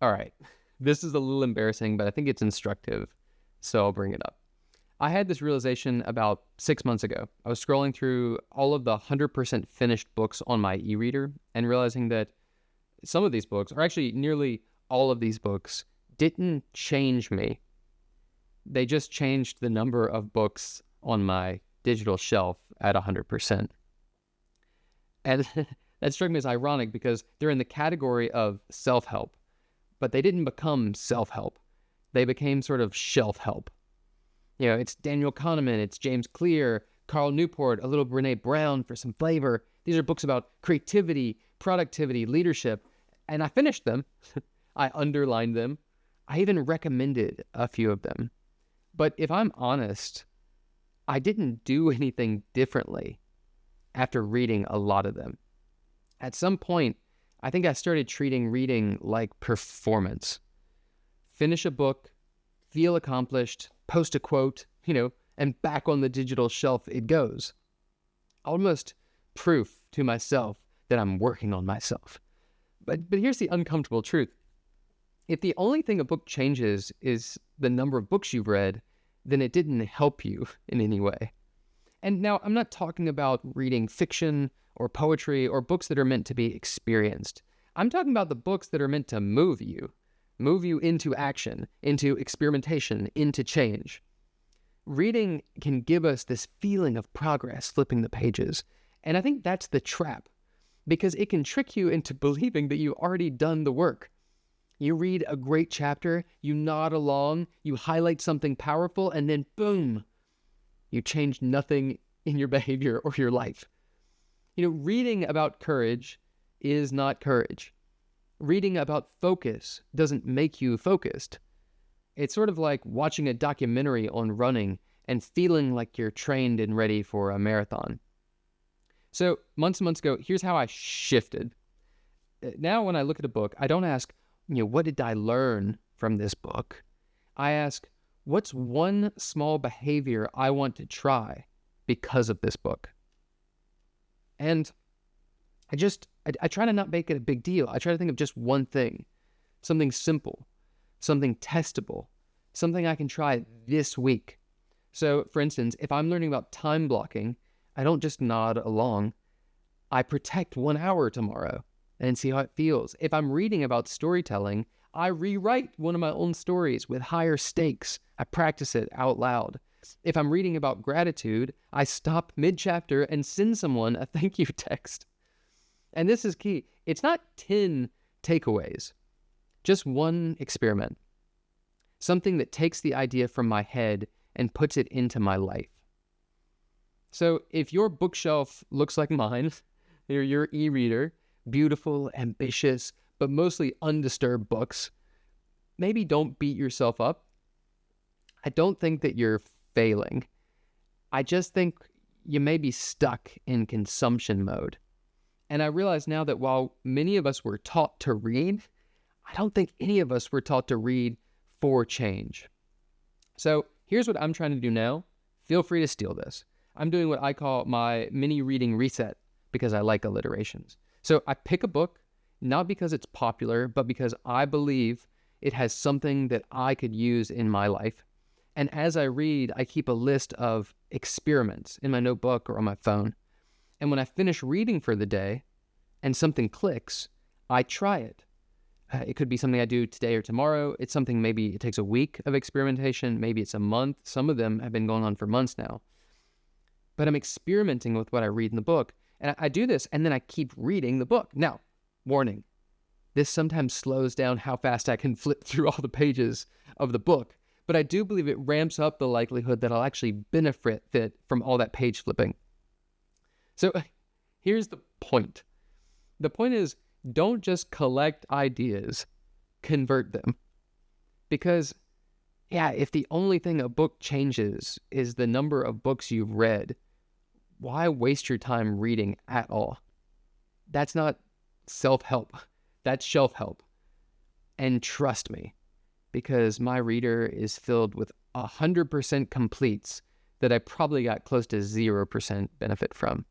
All right. This is a little embarrassing, but I think it's instructive, so I'll bring it up. I had this realization about 6 months ago. I was scrolling through all of the 100% finished books on my e-reader and realizing that some of these books, or actually nearly all of these books, didn't change me. They just changed the number of books on my digital shelf at 100%. And that struck me as ironic because they're in the category of self-help, but they didn't become self-help. They became sort of shelf-help. You know, it's Daniel Kahneman, it's James Clear, Carl Newport, a little Brene Brown for some flavor. These are books about creativity, productivity, leadership, and I finished them. I underlined them. I even recommended a few of them. But if I'm honest, I didn't do anything differently after reading a lot of them. At some point, I think I started treating reading like performance. Finish a book, feel accomplished, post a quote, and back on the digital shelf it goes. Almost proof to myself that I'm working on myself. But here's the uncomfortable truth. If the only thing a book changes is the number of books you've read, then it didn't help you in any way. And now I'm not talking about reading fiction or poetry or books that are meant to be experienced. I'm talking about the books that are meant to move you into action, into experimentation, into change. Reading can give us this feeling of progress flipping the pages. And I think that's the trap, because it can trick you into believing that you've already done the work. You read a great chapter, you nod along, you highlight something powerful, and then boom, you change nothing in your behavior or your life. Reading about courage is not courage. Reading about focus doesn't make you focused. It's sort of like watching a documentary on running and feeling like you're trained and ready for a marathon. So months and months ago, here's how I shifted. Now when I look at a book, I don't ask, what did I learn from this book? I ask, what's one small behavior I want to try because of this book? And I try to not make it a big deal. I try to think of just one thing, something simple, something testable, something I can try this week. So, for instance, if I'm learning about time blocking, I don't just nod along. I protect 1 hour tomorrow and see how it feels. If I'm reading about storytelling, I rewrite one of my own stories with higher stakes. I practice it out loud. If I'm reading about gratitude, I stop mid-chapter and send someone a thank you text. And this is key. It's not 10 takeaways, just one experiment. Something that takes the idea from my head and puts it into my life. So if your bookshelf looks like mine, your e-reader, beautiful, ambitious, but mostly undisturbed books, maybe don't beat yourself up. I don't think that you're failing. I just think you may be stuck in consumption mode. And I realize now that while many of us were taught to read, I don't think any of us were taught to read for change. So here's what I'm trying to do now. Feel free to steal this. I'm doing what I call my mini reading reset because I like alliterations. So I pick a book, not because it's popular, but because I believe it has something that I could use in my life. And as I read, I keep a list of experiments in my notebook or on my phone. And when I finish reading for the day and something clicks, I try it. It could be something I do today or tomorrow. It's something maybe it takes a week of experimentation. Maybe it's a month. Some of them have been going on for months now. But I'm experimenting with what I read in the book. And I do this, and then I keep reading the book. Now, warning, this sometimes slows down how fast I can flip through all the pages of the book. But I do believe it ramps up the likelihood that I'll actually benefit from all that page flipping. So here's the point. The point is, don't just collect ideas, convert them. Because, if the only thing a book changes is the number of books you've read, why waste your time reading at all? That's not self-help. That's shelf-help. And trust me, because my reader is filled with 100% completes that I probably got close to 0% benefit from.